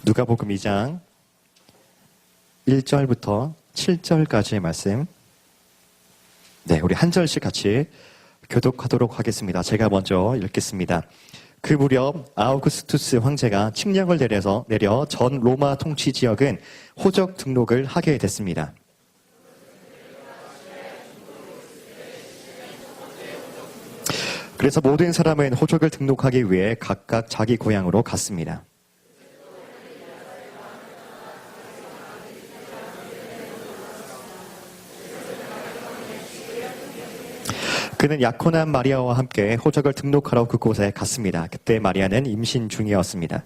누가복음 2장 1절부터 7절까지의 말씀, 우리 한 절씩 같이 교독하도록 하겠습니다. 제가 먼저 읽겠습니다. 그 무렵 아우구스투스 황제가 칙령을 내려 전 로마 통치 지역은 호적 등록을 하게 됐습니다. 그래서 모든 사람은 호적을 등록하기 위해 각각 자기 고향으로 갔습니다. 그는 약혼한 마리아와 함께 호적을 등록하러 그곳에 갔습니다. 그때 마리아는 임신 중이었습니다.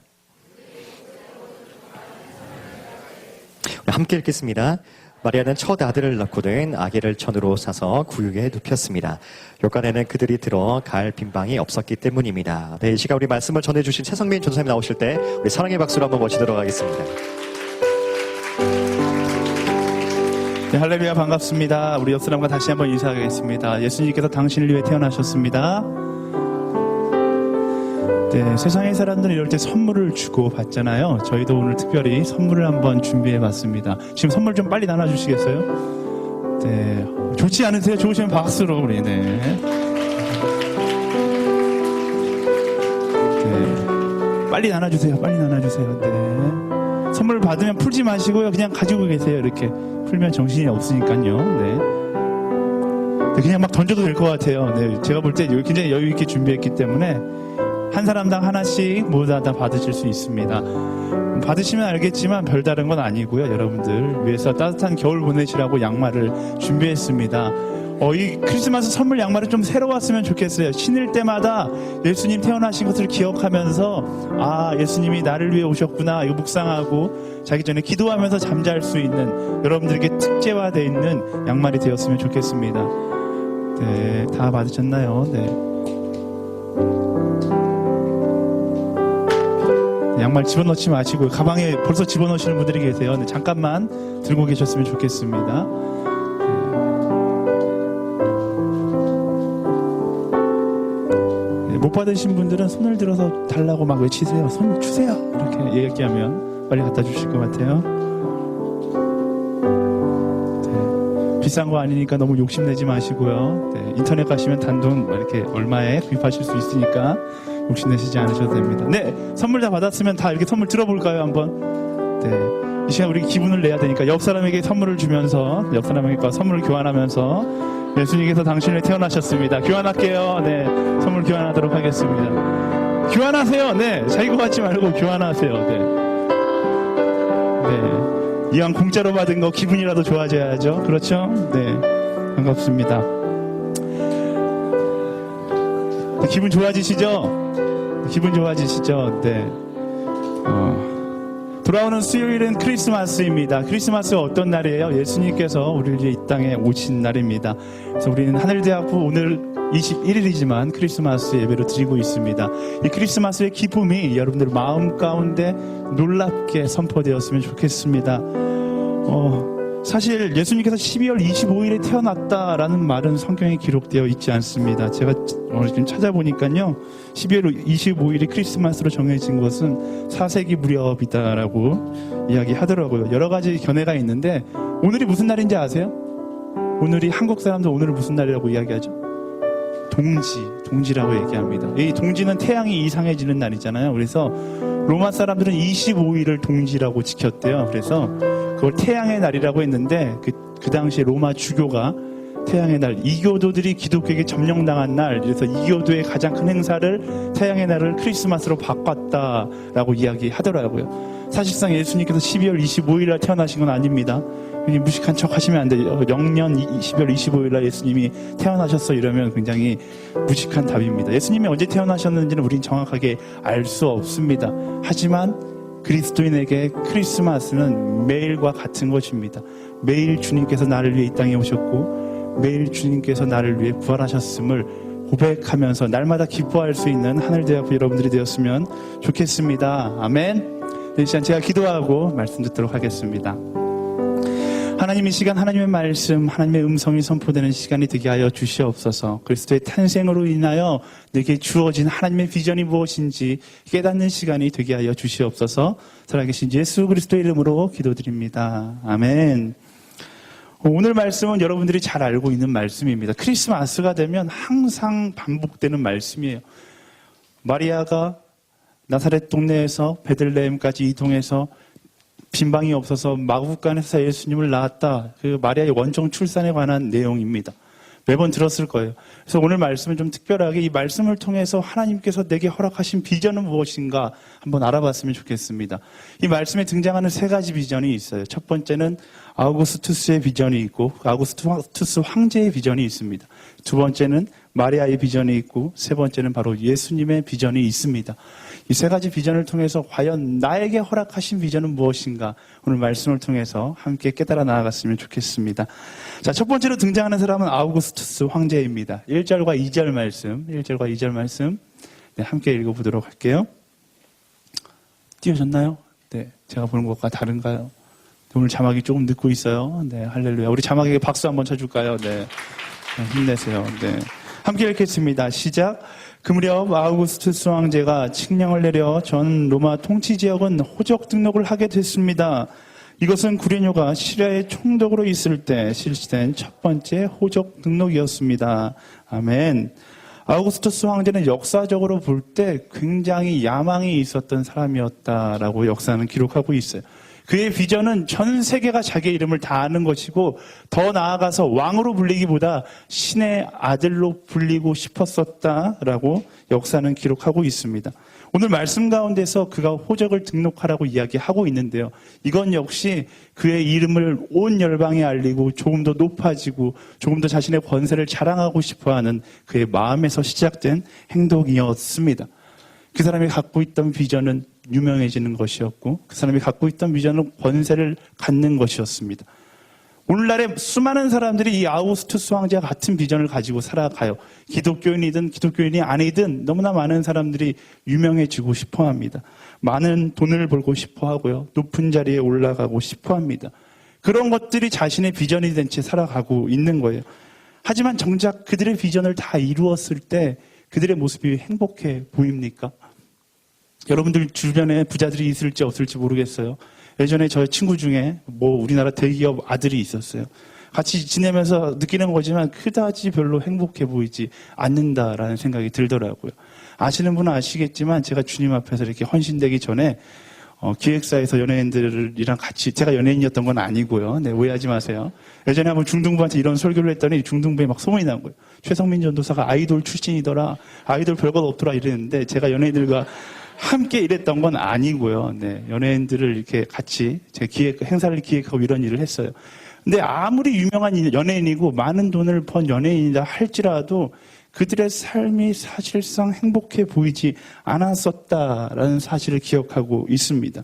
함께 읽겠습니다. 마리아는 첫 아들을 낳고는 아기를 천으로 싸서 구유에 눕혔습니다. 요간에는 그들이 들어갈 빈방이 없었기 때문입니다. 이 시간 우리 말씀을 전해주신 최성민 전사님 나오실 때 우리 사랑의 박수로 한번 모시도록 하겠습니다. 네, 할렐루야, 반갑습니다. 우리 옆 사람과 다시 한번 인사하겠습니다. 예수님께서 당신을 위해 태어나셨습니다. 네, 세상의 사람들은 이럴 때 선물을 주고 받잖아요. 저희도 오늘 특별히 선물을 한번 준비해 봤습니다. 지금 선물 좀 빨리 나눠주시겠어요? 네, 좋지 않으세요? 좋으시면 박수로 우리. 네, 빨리 나눠주세요. 빨리 나눠주세요. 네. 선물 받으면 풀지 마시고요. 그냥 가지고 계세요. 이렇게 풀면 정신이 없으니까요. 네. 그냥 막 던져도 될 것 같아요. 네. 제가 볼 때 굉장히 여유 있게 준비했기 때문에 한 사람당 하나씩 모두 다 받으실 수 있습니다. 받으시면 알겠지만 별다른 건 아니고요. 여러분들 위해서 따뜻한 겨울 보내시라고 양말을 준비했습니다. 이 크리스마스 선물 양말은 좀 새로 왔으면 좋겠어요. 신을 때마다 예수님 태어나신 것을 기억하면서 예수님이 나를 위해 오셨구나 이거 묵상하고 자기 전에 기도하면서 잠잘 수 있는 여러분들에게 특제화되어 있는 양말이 되었으면 좋겠습니다. 네, 다 받으셨나요? 네. 양말 집어넣지 마시고 가방에 벌써 집어넣으시는 분들이 계세요. 네, 잠깐만 들고 계셨으면 좋겠습니다. 못 받으신 분들은 손을 들어서 달라고 막 외치세요. 손 주세요. 이렇게 얘기하면 빨리 갖다 주실 것 같아요. 네, 비싼 거 아니니까 너무 욕심내지 마시고요. 네, 인터넷 가시면 단돈 이렇게 얼마에 구입하실 수 있으니까 욕심내시지 않으셔도 됩니다. 네, 선물 다 받았으면 다 이렇게 선물 들어볼까요, 한번? 네, 이 시간 우리 기분을 내야 되니까 옆 사람에게 선물을 주면서 옆 사람에게 선물을 교환하면서 예수님께서 당신을 태어나셨습니다. 교환할게요. 네, 선물 교환하도록 하겠습니다. 교환하세요. 네, 자기 거 받지 말고 교환하세요. 네, 네, 이왕 공짜로 받은 거 기분이라도 좋아져야죠. 그렇죠? 네, 반갑습니다. 네, 기분 좋아지시죠? 기분 좋아지시죠? 네. 돌아오는 수요일은 크리스마스입니다. 크리스마스가 어떤 날이에요? 예수님께서 우리를 위해 이 땅에 오신 날입니다. 그래서 우리는 하늘대학부 오늘 21일이지만 크리스마스 예배를 드리고 있습니다. 이 크리스마스의 기쁨이 여러분들 마음 가운데 놀랍게 선포되었으면 좋겠습니다. 사실 예수님께서 12월 25일에 태어났다라는 말은 성경에 기록되어 있지 않습니다. 제가 지금 찾아보니까요, 12월 25일이 크리스마스로 정해진 것은 4세기 무렵이다라고 이야기하더라고요. 여러 가지 견해가 있는데 오늘이 무슨 날인지 아세요? 오늘이 한국 사람들 오늘은 무슨 날이라고 이야기하죠? 동지라고 얘기합니다. 이 동지는 태양이 이상해지는 날이잖아요. 그래서 로마 사람들은 25일을 동지라고 지켰대요. 그래서 그걸 태양의 날이라고 했는데 그 당시에 로마 주교가 태양의 날, 이교도들이 기독교에게 점령당한 날, 그래서 이교도의 가장 큰 행사를 태양의 날을 크리스마스로 바꿨다라고 이야기하더라고요. 사실상 예수님께서 12월 25일 날 태어나신 건 아닙니다. 무식한 척 하시면 안 돼요. 영년 12월 25일 날 예수님이 태어나셨어 이러면 굉장히 무식한 답입니다. 예수님이 언제 태어나셨는지는 우린 정확하게 알 수 없습니다. 하지만 그리스도인에게 크리스마스는 매일과 같은 것입니다. 매일 주님께서 나를 위해 이 땅에 오셨고 매일 주님께서 나를 위해 부활하셨음을 고백하면서 날마다 기뻐할 수 있는 하늘대학부 여러분들이 되었으면 좋겠습니다. 아멘. 이 시간 제가 기도하고 말씀 듣도록 하겠습니다. 하나님 이 시간 하나님의 말씀, 하나님의 음성이 선포되는 시간이 되게 하여 주시옵소서. 그리스도의 탄생으로 인하여 내게 주어진 하나님의 비전이 무엇인지 깨닫는 시간이 되게 하여 주시옵소서. 살아계신 예수 그리스도의 이름으로 기도드립니다. 아멘. 오늘 말씀은 여러분들이 잘 알고 있는 말씀입니다. 크리스마스가 되면 항상 반복되는 말씀이에요. 마리아가 나사렛 동네에서 베들레헴까지 이동해서 빈방이 없어서 마구간에서 예수님을 낳았다. 그 마리아의 원정 출산에 관한 내용입니다. 매번 들었을 거예요. 그래서 오늘 말씀은 좀 특별하게 이 말씀을 통해서 하나님께서 내게 허락하신 비전은 무엇인가 한번 알아봤으면 좋겠습니다. 이 말씀에 등장하는 세 가지 비전이 있어요. 첫 번째는 아우구스투스의 비전이 있고 아우구스투스 황제의 비전이 있습니다. 두 번째는 마리아의 비전이 있고 세 번째는 바로 예수님의 비전이 있습니다. 이 세 가지 비전을 통해서 과연 나에게 허락하신 비전은 무엇인가 오늘 말씀을 통해서 함께 깨달아 나아갔으면 좋겠습니다. 자, 첫 번째로 등장하는 사람은 아우구스투스 황제입니다. 1절과 2절 말씀, 1절과 2절 말씀 네, 함께 읽어보도록 할게요. 띄우셨나요? 네, 제가 보는 것과 다른가요? 오늘 자막이 조금 늦고 있어요. 네, 할렐루야. 우리 자막에게 박수 한번 쳐줄까요? 네, 힘내세요. 네, 함께 읽겠습니다. 시작. 그 무렵 아우구스투스 황제가 칙령을 내려 전 로마 통치 지역은 호적 등록을 하게 됐습니다. 이것은 구레뇨가 시리아의 총독으로 있을 때 실시된 첫 번째 호적 등록이었습니다. 아멘. 아우구스투스 황제는 역사적으로 볼 때 굉장히 야망이 있었던 사람이었다라고 역사는 기록하고 있어요. 그의 비전은 전 세계가 자기의 이름을 다 아는 것이고 더 나아가서 왕으로 불리기보다 신의 아들로 불리고 싶었었다라고 역사는 기록하고 있습니다. 오늘 말씀 가운데서 그가 호적을 등록하라고 이야기하고 있는데요. 이건 역시 그의 이름을 온 열방에 알리고 조금 더 높아지고 조금 더 자신의 권세를 자랑하고 싶어하는 그의 마음에서 시작된 행동이었습니다. 그 사람이 갖고 있던 비전은 유명해지는 것이었고 그 사람이 갖고 있던 비전은 권세를 갖는 것이었습니다. 오늘날에 수많은 사람들이 이 아우구스투스 황제와 같은 비전을 가지고 살아가요. 기독교인이든 기독교인이 아니든 너무나 많은 사람들이 유명해지고 싶어합니다. 많은 돈을 벌고 싶어하고요. 높은 자리에 올라가고 싶어합니다. 그런 것들이 자신의 비전이 된 채 살아가고 있는 거예요. 하지만 정작 그들의 비전을 다 이루었을 때 그들의 모습이 행복해 보입니까? 여러분들 주변에 부자들이 있을지 없을지 모르겠어요. 예전에 저희 친구 중에 우리나라 대기업 아들이 있었어요. 같이 지내면서 느끼는 거지만 그다지 별로 행복해 보이지 않는다라는 생각이 들더라고요. 아시는 분은 아시겠지만 제가 주님 앞에서 이렇게 헌신되기 전에 기획사에서 연예인들이랑 같이, 제가 연예인이었던 건 아니고요. 네, 오해하지 마세요. 예전에 한번 중등부한테 이런 설교를 했더니 중등부에 막 소문이 난 거예요. 최성민 전도사가 아이돌 출신이더라. 아이돌 별것 없더라 이랬는데 제가 연예인들과 함께 일했던 건 아니고요. 네, 연예인들을 이렇게 같이 제 행사를 기획하고 이런 일을 했어요. 근데 아무리 유명한 연예인이고 많은 돈을 번 연예인이다 할지라도 그들의 삶이 사실상 행복해 보이지 않았었다라는 사실을 기억하고 있습니다.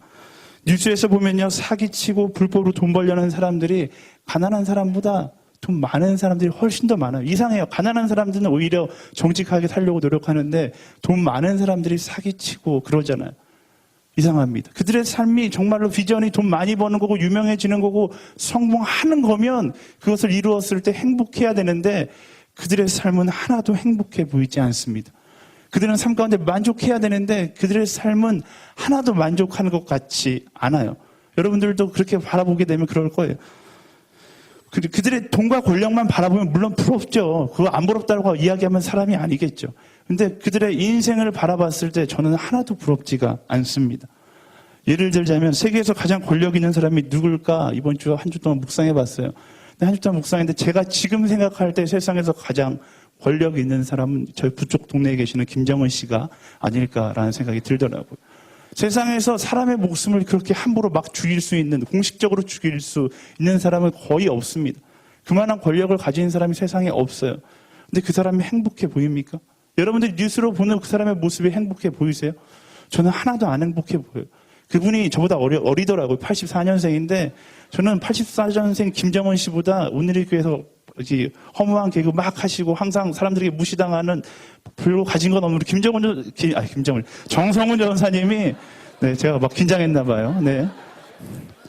뉴스에서 보면요, 사기치고 불법으로 돈 벌려는 사람들이 가난한 사람보다 돈 많은 사람들이 훨씬 더 많아요. 이상해요. 가난한 사람들은 오히려 정직하게 살려고 노력하는데 돈 많은 사람들이 사기치고 그러잖아요. 이상합니다. 그들의 삶이 정말로 비전이 돈 많이 버는 거고 유명해지는 거고 성공하는 거면 그것을 이루었을 때 행복해야 되는데 그들의 삶은 하나도 행복해 보이지 않습니다. 그들은 삶 가운데 만족해야 되는데 그들의 삶은 하나도 만족하는 것 같지 않아요. 여러분들도 그렇게 바라보게 되면 그럴 거예요. 그들의 돈과 권력만 바라보면 물론 부럽죠. 그거 안 부럽다고 이야기하면 사람이 아니겠죠. 근데 그들의 인생을 바라봤을 때 저는 하나도 부럽지가 않습니다. 예를 들자면 세계에서 가장 권력 있는 사람이 누굴까 이번 주 한 주 동안 묵상해봤어요. 한 주 동안 묵상했는데 제가 지금 생각할 때 세상에서 가장 권력 있는 사람은 저희 부쪽 동네에 계시는 김정은 씨가 아닐까라는 생각이 들더라고요. 세상에서 사람의 목숨을 그렇게 함부로 막 죽일 수 있는, 공식적으로 죽일 수 있는 사람은 거의 없습니다. 그만한 권력을 가진 사람이 세상에 없어요. 근데 그 사람이 행복해 보입니까? 여러분들 뉴스로 보는 그 사람의 모습이 행복해 보이세요? 저는 하나도 안 행복해 보여요. 그분이 저보다 어리더라고요. 84년생인데 저는 84년생 김정은 씨보다 오늘의 교회에서 허무한 개그 막 하시고 항상 사람들에게 무시당하는 별로 가진 건 없는 정성훈 전사님이 네, 제가 막 긴장했나 봐요. 네.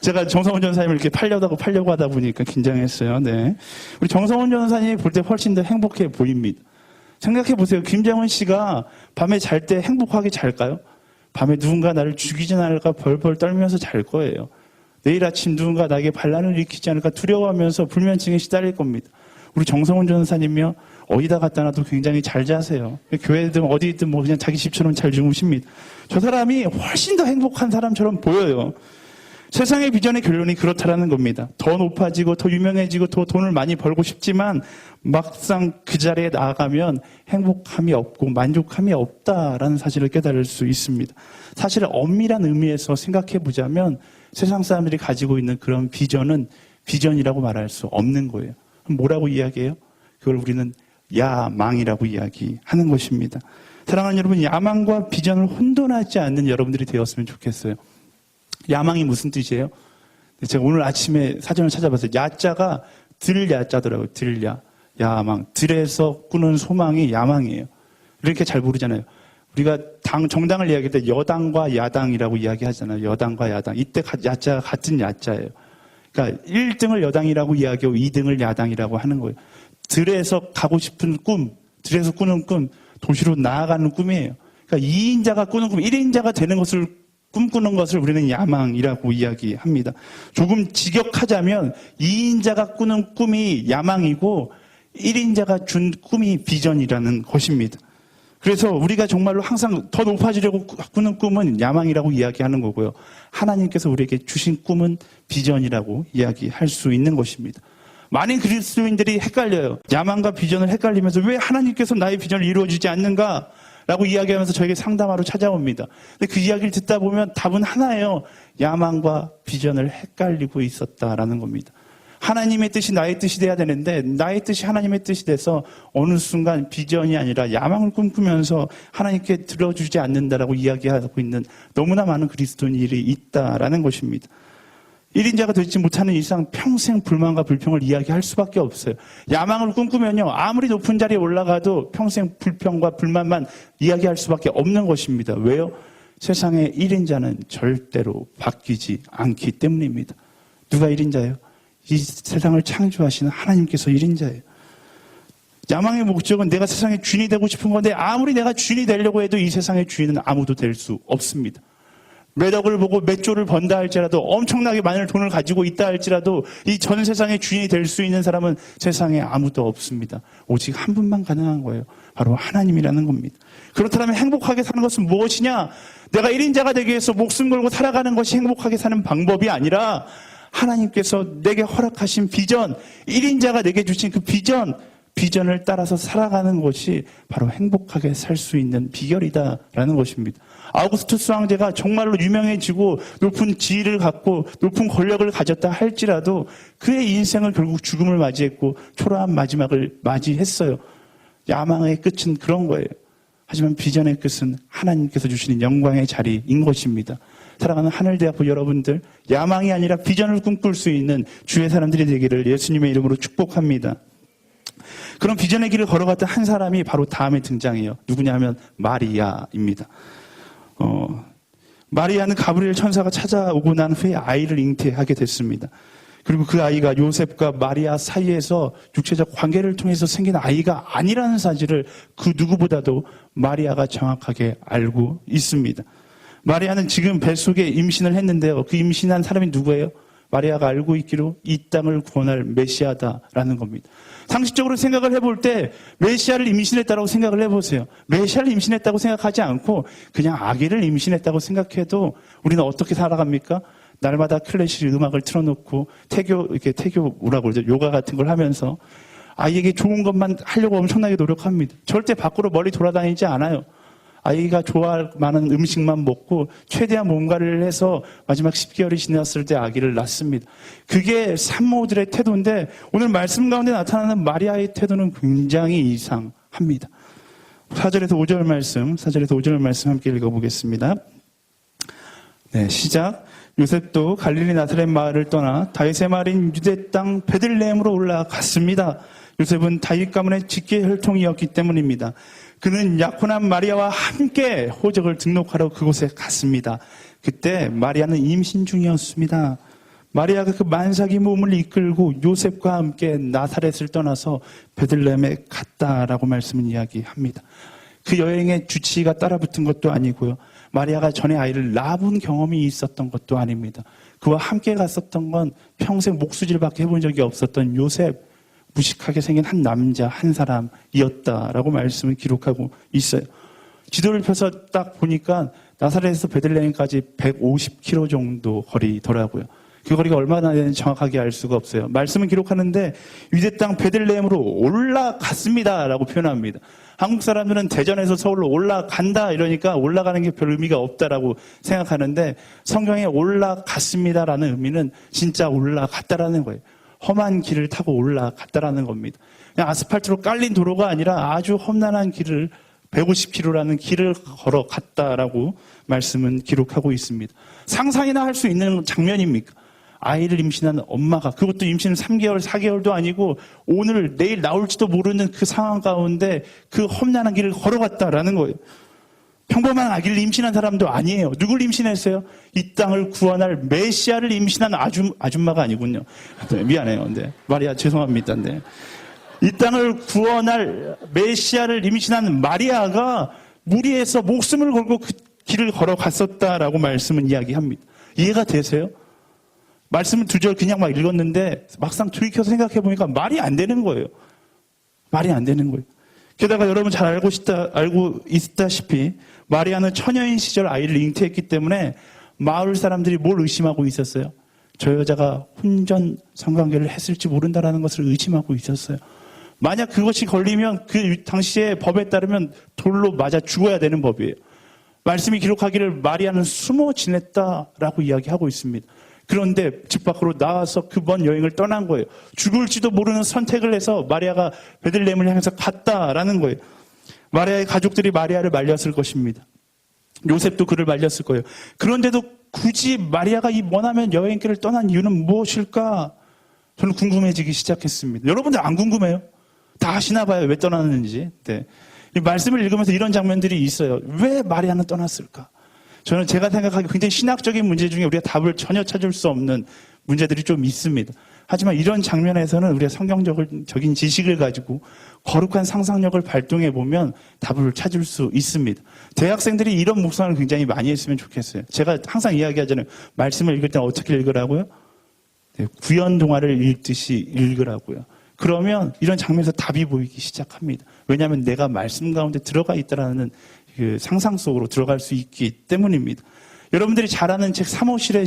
제가 정성훈 전사님을 이렇게 팔려고 하다 보니까 긴장했어요. 네. 우리 정성훈 전사님이 볼 때 훨씬 더 행복해 보입니다. 생각해 보세요. 김정은 씨가 밤에 잘 때 행복하게 잘까요? 밤에 누군가 나를 죽이지 않을까 벌벌 떨면서 잘 거예요. 내일 아침 누군가 나에게 반란을 일으키지 않을까 두려워하면서 불면증에 시달릴 겁니다. 우리 정성훈 전사님이요. 어디다 갖다 놔도 굉장히 잘 자세요. 교회든 어디든 뭐 그냥 자기 집처럼 잘 주무십니다. 저 사람이 훨씬 더 행복한 사람처럼 보여요. 세상의 비전의 결론이 그렇다라는 겁니다. 더 높아지고 더 유명해지고 더 돈을 많이 벌고 싶지만 막상 그 자리에 나아가면 행복함이 없고 만족함이 없다라는 사실을 깨달을 수 있습니다. 사실 엄밀한 의미에서 생각해 보자면 세상 사람들이 가지고 있는 그런 비전은 비전이라고 말할 수 없는 거예요. 뭐라고 이야기해요? 그걸 우리는 야망이라고 이야기하는 것입니다. 사랑하는 여러분, 야망과 비전을 혼돈하지 않는 여러분들이 되었으면 좋겠어요. 야망이 무슨 뜻이에요? 제가 오늘 아침에 사전을 찾아봤어요. 야자가 들야자더라고요. 들야. 야망. 들에서 꾸는 소망이 야망이에요. 이렇게 잘 모르잖아요. 우리가 정당을 이야기할 때 여당과 야당이라고 이야기하잖아요. 여당과 야당. 이때 야자가 같은 야자예요. 그러니까 1등을 여당이라고 이야기하고 2등을 야당이라고 하는 거예요. 들에서 가고 싶은 꿈, 들에서 꾸는 꿈, 도시로 나아가는 꿈이에요. 그러니까 2인자가 꾸는 꿈, 1인자가 되는 것을 꿈꾸는 것을 우리는 야망이라고 이야기합니다. 조금 직역하자면 2인자가 꾸는 꿈이 야망이고 1인자가 준 꿈이 비전이라는 것입니다. 그래서 우리가 정말로 항상 더 높아지려고 꾸는 꿈은 야망이라고 이야기하는 거고요. 하나님께서 우리에게 주신 꿈은 비전이라고 이야기할 수 있는 것입니다. 많은 그리스도인들이 헷갈려요. 야망과 비전을 헷갈리면서 왜 하나님께서 나의 비전을 이루어주지 않는가? 라고 이야기하면서 저에게 상담하러 찾아옵니다. 근데 그 이야기를 듣다 보면 답은 하나예요. 야망과 비전을 헷갈리고 있었다라는 겁니다. 하나님의 뜻이 나의 뜻이 돼야 되는데 나의 뜻이 하나님의 뜻이 돼서 어느 순간 비전이 아니라 야망을 꿈꾸면서 하나님께 들어주지 않는다라고 이야기하고 있는 너무나 많은 그리스도인들이 있다라는 것입니다. 1인자가 되지 못하는 이상 평생 불만과 불평을 이야기할 수밖에 없어요. 야망을 꿈꾸면요. 아무리 높은 자리에 올라가도 평생 불평과 불만만 이야기할 수밖에 없는 것입니다. 왜요? 세상의 1인자는 절대로 바뀌지 않기 때문입니다. 누가 1인자예요? 이 세상을 창조하시는 하나님께서 1인자예요. 야망의 목적은 내가 세상의 주인이 되고 싶은 건데 아무리 내가 주인이 되려고 해도 이 세상의 주인은 아무도 될 수 없습니다. 몇 억을 보고 몇 조를 번다 할지라도 엄청나게 많은 돈을 가지고 있다 할지라도 이 전 세상의 주인이 될 수 있는 사람은 세상에 아무도 없습니다. 오직 한 분만 가능한 거예요. 바로 하나님이라는 겁니다. 그렇다면 행복하게 사는 것은 무엇이냐? 내가 1인자가 되기 위해서 목숨 걸고 살아가는 것이 행복하게 사는 방법이 아니라 하나님께서 내게 허락하신 비전, 1인자가 내게 주신 그 비전을 따라서 살아가는 것이 바로 행복하게 살 수 있는 비결이다라는 것입니다. 아우구스투스 황제가 정말로 유명해지고 높은 지위를 갖고 높은 권력을 가졌다 할지라도 그의 인생은 결국 죽음을 맞이했고 초라한 마지막을 맞이했어요. 야망의 끝은 그런 거예요. 하지만 비전의 끝은 하나님께서 주시는 영광의 자리인 것입니다. 사랑하는 하늘대학교 여러분들, 야망이 아니라 비전을 꿈꿀 수 있는 주의 사람들이 되기를 예수님의 이름으로 축복합니다. 그런 비전의 길을 걸어갔던 한 사람이 바로 다음에 등장해요. 누구냐면 마리아입니다. 마리아는 가브리엘 천사가 찾아오고 난 후에 아이를 잉태하게 됐습니다. 그리고 그 아이가 요셉과 마리아 사이에서 육체적 관계를 통해서 생긴 아이가 아니라는 사실을 그 누구보다도 마리아가 정확하게 알고 있습니다. 마리아는 지금 뱃속에 임신을 했는데요. 그 임신한 사람이 누구예요? 마리아가 알고 있기로 이 땅을 구원할 메시아다라는 겁니다. 상식적으로 생각을 해볼 때 메시아를 임신했다고 생각을 해보세요. 메시아를 임신했다고 생각하지 않고 그냥 아기를 임신했다고 생각해도 우리는 어떻게 살아갑니까? 날마다 클래식 음악을 틀어놓고 태교라고 그러죠. 요가 같은 걸 하면서 아이에게 좋은 것만 하려고 엄청나게 노력합니다. 절대 밖으로 멀리 돌아다니지 않아요. 아이가 좋아할 만한 음식만 먹고 최대한 뭔가를 해서 마지막 10개월이 지났을 때 아기를 낳습니다. 그게 산모들의 태도인데 오늘 말씀 가운데 나타나는 마리아의 태도는 굉장히 이상합니다. 4절에서 5절 말씀 함께 읽어보겠습니다. 네, 시작. 요셉도 갈릴리 나사렛 마을을 떠나 다윗의 마을인 유대 땅 베들레헴으로 올라갔습니다. 요셉은 다윗 가문의 직계 혈통이었기 때문입니다. 그는 약혼한 마리아와 함께 호적을 등록하러 그곳에 갔습니다. 그때 마리아는 임신 중이었습니다. 마리아가 그 만삭이 몸을 이끌고 요셉과 함께 나사렛을 떠나서 베들레헴에 갔다라고 말씀은 이야기합니다. 그 여행에 주치의가 따라붙은 것도 아니고요. 마리아가 전에 아이를 낳아본 경험이 있었던 것도 아닙니다. 그와 함께 갔었던 건 평생 목수질밖에 해본 적이 없었던 요셉, 무식하게 생긴 한 남자, 한 사람이었다라고 말씀을 기록하고 있어요. 지도를 펴서 딱 보니까 나사렛에서 베들레헴까지 150km 정도 거리더라고요. 그 거리가 얼마나 되는지 정확하게 알 수가 없어요. 말씀은 기록하는데 유대 땅 베들레헴으로 올라갔습니다라고 표현합니다. 한국 사람들은 대전에서 서울로 올라간다 이러니까 올라가는 게 별 의미가 없다라고 생각하는데 성경에 올라갔습니다라는 의미는 진짜 올라갔다라는 거예요. 험한 길을 타고 올라갔다라는 겁니다. 그냥 아스팔트로 깔린 도로가 아니라 아주 험난한 길을 150km라는 길을 걸어갔다라고 말씀은 기록하고 있습니다. 상상이나 할 수 있는 장면입니까? 아이를 임신한 엄마가, 그것도 임신을 3개월, 4개월도 아니고 오늘, 내일 나올지도 모르는 그 상황 가운데 그 험난한 길을 걸어갔다라는 거예요. 평범한 아기를 임신한 사람도 아니에요. 누굴 임신했어요? 이 땅을 구원할 메시아를 임신한 아줌마가 아니군요. 네, 미안해요. 네. 마리아 죄송합니다. 네. 이 땅을 구원할 메시아를 임신한 마리아가 무리에서 목숨을 걸고 그 길을 걸어갔었다라고 말씀은 이야기합니다. 이해가 되세요? 말씀을 두 절 그냥 막 읽었는데 막상 돌이켜서 생각해 보니까 말이 안 되는 거예요. 말이 안 되는 거예요. 게다가 여러분 잘 알고 있다시피 마리아는 처녀인 시절 아이를 잉태했기 때문에 마을 사람들이 뭘 의심하고 있었어요? 저 여자가 혼전 성관계를 했을지 모른다라는 것을 의심하고 있었어요. 만약 그것이 걸리면 그 당시의 법에 따르면 돌로 맞아 죽어야 되는 법이에요. 말씀이 기록하기를 마리아는 숨어 지냈다라고 이야기하고 있습니다. 그런데 집 밖으로 나와서 그 먼 여행을 떠난 거예요. 죽을지도 모르는 선택을 해서 마리아가 베들레헴을 향해서 갔다라는 거예요. 마리아의 가족들이 마리아를 말렸을 것입니다. 요셉도 그를 말렸을 거예요. 그런데도 굳이 마리아가 이 머나먼 여행길을 떠난 이유는 무엇일까? 저는 궁금해지기 시작했습니다. 여러분들 안 궁금해요? 다 아시나 봐요. 왜 떠났는지. 네. 이 말씀을 읽으면서 이런 장면들이 있어요. 왜 마리아는 떠났을까? 저는 제가 생각하기에 굉장히 신학적인 문제 중에 우리가 답을 전혀 찾을 수 없는 문제들이 좀 있습니다. 하지만 이런 장면에서는 우리가 성경적인 지식을 가지고 거룩한 상상력을 발동해 보면 답을 찾을 수 있습니다. 대학생들이 이런 묵상을 굉장히 많이 했으면 좋겠어요. 제가 항상 이야기하잖아요. 말씀을 읽을 때는 어떻게 읽으라고요? 네, 구연 동화를 읽듯이 읽으라고요. 그러면 이런 장면에서 답이 보이기 시작합니다. 왜냐하면 내가 말씀 가운데 들어가 있다라는 그 상상 속으로 들어갈 수 있기 때문입니다. 여러분들이 잘 아는 책 사무실의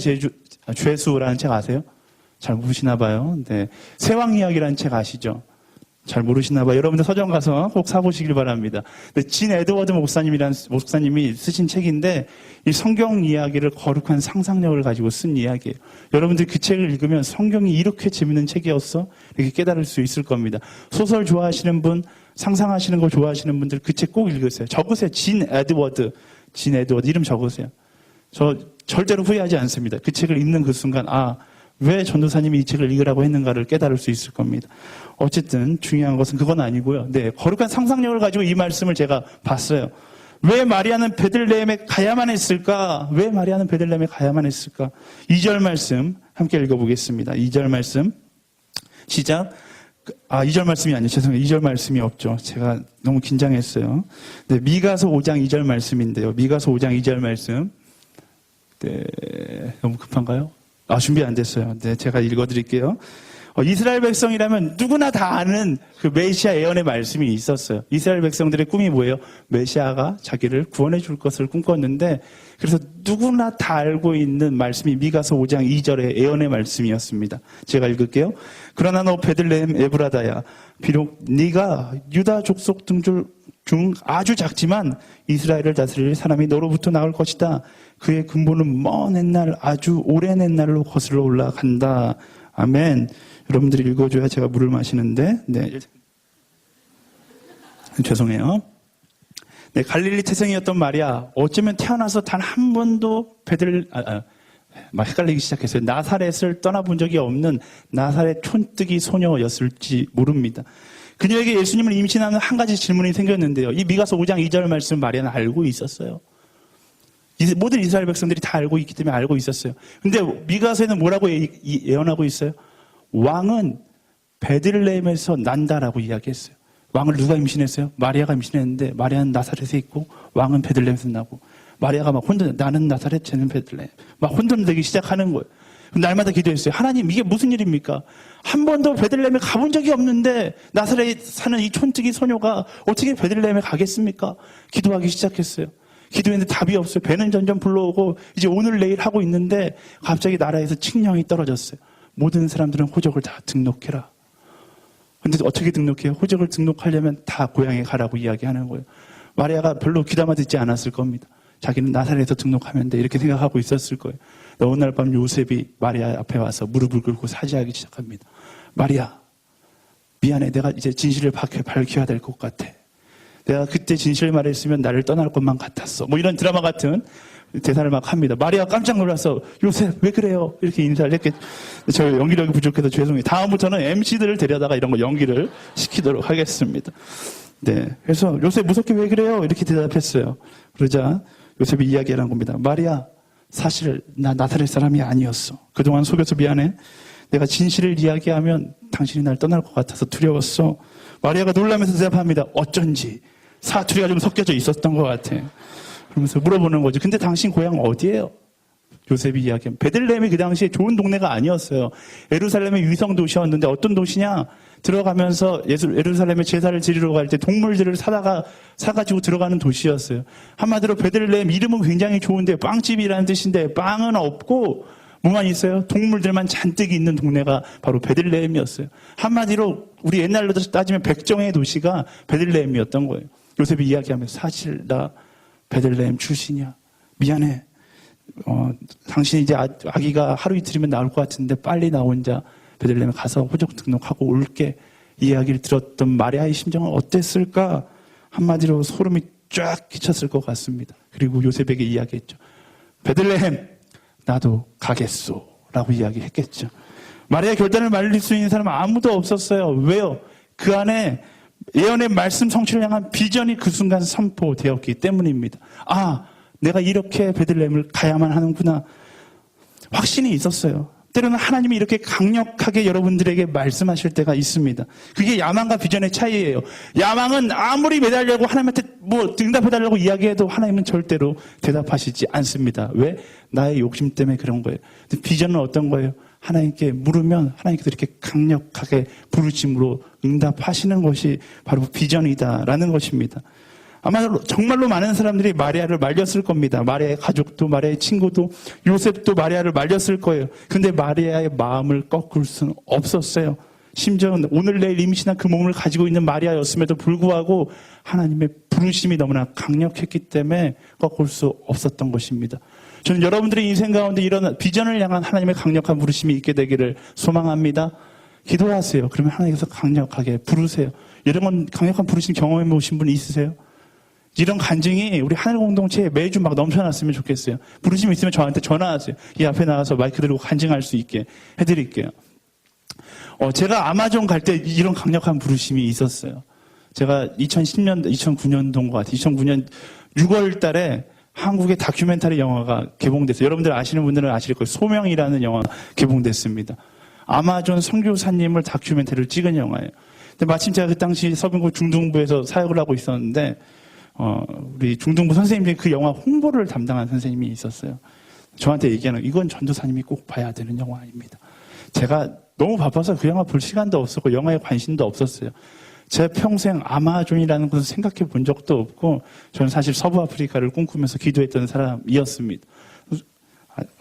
죄수라는 책 아세요? 잘 모르시나 봐요. 네. 세왕 이야기라는 책 아시죠? 잘 모르시나 봐요. 여러분들 서점 가서 꼭 사보시길 바랍니다. 진 에드워드 목사님이 쓰신 책인데 이 성경 이야기를 거룩한 상상력을 가지고 쓴 이야기예요. 여러분들 그 책을 읽으면 성경이 이렇게 재밌는 책이었어? 이렇게 깨달을 수 있을 겁니다. 소설 좋아하시는 분, 상상하시는 거 좋아하시는 분들 그 책 꼭 읽으세요. 적으세요. 진 에드워드 이름 적으세요. 저 절대로 후회하지 않습니다. 그 책을 읽는 그 순간 왜 전도사님이 이 책을 읽으라고 했는가를 깨달을 수 있을 겁니다. 어쨌든 중요한 것은 그건 아니고요. 네, 거룩한 상상력을 가지고 이 말씀을 제가 봤어요. 왜 마리아는 베들레헴에 가야만 했을까? 왜 마리아는 베들레헴에 가야만 했을까? 2절 말씀 함께 읽어보겠습니다. 2절 말씀 시작. 2절 말씀이 아니에요. 죄송해요. 2절 말씀이 없죠. 제가 너무 긴장했어요. 네, 미가서 5장 2절 말씀인데요. 미가서 5장 2절 말씀. 네, 너무 급한가요? 준비 안 됐어요. 네, 제가 읽어드릴게요. 이스라엘 백성이라면 누구나 다 아는 그 메시아 예언의 말씀이 있었어요. 이스라엘 백성들의 꿈이 뭐예요? 메시아가 자기를 구원해 줄 것을 꿈꿨는데 그래서 누구나 다 알고 있는 말씀이 미가서 5장 2절의 예언의 말씀이었습니다. 제가 읽을게요. 그러나 너 베들레헴 에브라다야 비록 네가 유다 족속 등줄 중 아주 작지만 이스라엘을 다스릴 사람이 너로부터 나올 것이다. 그의 근본은 먼 옛날 아주 오랜 옛날로 거슬러 올라간다. 아멘. 여러분들이 읽어줘야 제가 물을 마시는데 네. 죄송해요. 네, 갈릴리 태생이었던 마리아 어쩌면 태어나서 단 한 번도 막 헷갈리기 시작했어요. 나사렛을 떠나본 적이 없는 나사렛 촌뜨기 소녀였을지 모릅니다. 그녀에게 예수님을 임신하는 한 가지 질문이 생겼는데요. 이 미가서 5장 2절 말씀 마리아는 알고 있었어요. 모든 이스라엘 백성들이 다 알고 있기 때문에 알고 있었어요. 근데 미가서에는 뭐라고 예언하고 있어요? 왕은 베들레헴에서 난다라고 이야기했어요. 왕을 누가 임신했어요? 마리아가 임신했는데 마리아는 나사렛에 있고 왕은 베들레헴에서 나고 마리아가 막 혼돈, 나는 나사렛, 쟤는 베들레헴. 막 혼돈되기 시작하는 거예요. 날마다 기도했어요. 하나님, 이게 무슨 일입니까? 한 번도 베들레헴에 가본 적이 없는데 나사렛에 사는 이 촌뜨기 소녀가 어떻게 베들레헴에 가겠습니까? 기도하기 시작했어요. 기도했는데 답이 없어요. 배는 점점 불러오고 이제 오늘 내일 하고 있는데 갑자기 나라에서 칙령이 떨어졌어요. 모든 사람들은 호적을 다 등록해라. 근데 어떻게 등록해요? 호적을 등록하려면 다 고향에 가라고 이야기하는 거예요. 마리아가 별로 귀담아 듣지 않았을 겁니다. 자기는 나사렛에서 등록하면 돼 이렇게 생각하고 있었을 거예요. 어느 날 밤 요셉이 마리아 앞에 와서 무릎을 꿇고 사죄하기 시작합니다. 마리아, 미안해. 내가 이제 진실을 밝혀야 될 것 같아. 내가 그때 진실을 말했으면 나를 떠날 것만 같았어. 뭐 이런 드라마 같은 대사를 막 합니다. 마리아가 깜짝 놀라서 요셉 왜 그래요? 이렇게 인사를 했겠죠. 저 연기력이 부족해서 죄송해요. 다음부터는 MC들을 데려다가 이런 거 연기를 시키도록 하겠습니다. 네, 그래서 요셉 무섭게 왜 그래요? 이렇게 대답했어요. 그러자 요셉이 이야기하는 겁니다. 마리아, 사실 나 나사렛 사람이 아니었어. 그동안 속여서 미안해. 내가 진실을 이야기하면 당신이 날 떠날 것 같아서 두려웠어. 마리아가 놀라면서 대답합니다. 어쩐지 사투리가 좀 섞여져 있었던 것 같아. 그러면서 물어보는 거죠. 근데 당신 고향 어디예요? 요셉이 이야기하면 베들레헴이 그 당시에 좋은 동네가 아니었어요. 예루살렘의 위성 도시였는데 어떤 도시냐? 들어가면서 예루살렘에 제사를 지르러 갈 때 동물들을 사가지고 들어가는 도시였어요. 한마디로 베들레헴 이름은 굉장히 좋은데 빵집이라는 뜻인데 빵은 없고 뭐만 있어요? 동물들만 잔뜩 있는 동네가 바로 베들레헴이었어요. 한마디로 우리 옛날로 따지면 백정의 도시가 베들레헴이었던 거예요. 요셉이 이야기하면서 사실 나 베들레헴 출신이야. 미안해. 당신 이제 아기가 하루 이틀이면 나올 것 같은데 빨리 나 혼자 베들레헴에 가서 호적 등록하고 올게. 이야기를 들었던 마리아의 심정은 어땠을까? 한마디로 소름이 쫙 끼쳤을 것 같습니다. 그리고 요셉에게 이야기했죠. 베들레헴 나도 가겠소 라고 이야기했겠죠. 마리아의 결단을 말릴 수 있는 사람은 아무도 없었어요. 왜요? 그 안에 예언의 말씀 성취를 향한 비전이 그 순간 선포되었기 때문입니다. 아, 내가 이렇게 베들레헴을 가야만 하는구나. 확신이 있었어요. 때로는 하나님이 이렇게 강력하게 여러분들에게 말씀하실 때가 있습니다. 그게 야망과 비전의 차이예요. 야망은 아무리 매달려고 하나님한테 뭐 응답해달라고 이야기해도 하나님은 절대로 대답하시지 않습니다. 왜? 나의 욕심 때문에 그런 거예요. 근데 비전은 어떤 거예요? 하나님께 물으면 하나님께서 이렇게 강력하게 부르심으로 응답하시는 것이 바로 비전이다라는 것입니다. 아마 정말로 많은 사람들이 마리아를 말렸을 겁니다. 마리아의 가족도 마리아의 친구도 요셉도 마리아를 말렸을 거예요. 근데 마리아의 마음을 꺾을 수는 없었어요. 심지어 오늘 내일 임신한 그 몸을 가지고 있는 마리아였음에도 불구하고 하나님의 부르심이 너무나 강력했기 때문에 꺾을 수 없었던 것입니다. 저는 여러분들의 인생 가운데 이런 비전을 향한 하나님의 강력한 부르심이 있게 되기를 소망합니다. 기도하세요. 그러면 하나님께서 강력하게 부르세요. 이런 강력한 부르심 경험해 보신 분 있으세요? 이런 간증이 우리 하늘 공동체에 매주 막 넘쳐났으면 좋겠어요. 부르심이 있으면 저한테 전화하세요. 이 앞에 나가서 마이크 들고 간증할 수 있게 해드릴게요. 제가 아마존 갈 때 이런 강력한 부르심이 있었어요. 제가 2010년도, 2009년도인 것 같아요. 2009년 6월 달에 한국의 다큐멘터리 영화가 개봉됐어요. 여러분들 아시는 분들은 아실 거예요. 소명이라는 영화 개봉됐습니다. 아마존 선교사님을 다큐멘터리를 찍은 영화예요. 근데 마침 제가 그 당시 서빙국 중등부에서 사역을 하고 있었는데 우리 중등부 선생님 중에 그 영화 홍보를 담당한 선생님이 있었어요. 저한테 얘기하는 이건 전도사님이 꼭 봐야 되는 영화입니다. 제가 너무 바빠서 그 영화 볼 시간도 없었고 영화에 관심도 없었어요. 제 평생 아마존이라는 것을 생각해 본 적도 없고 저는 사실 서부 아프리카를 꿈꾸면서 기도했던 사람이었습니다.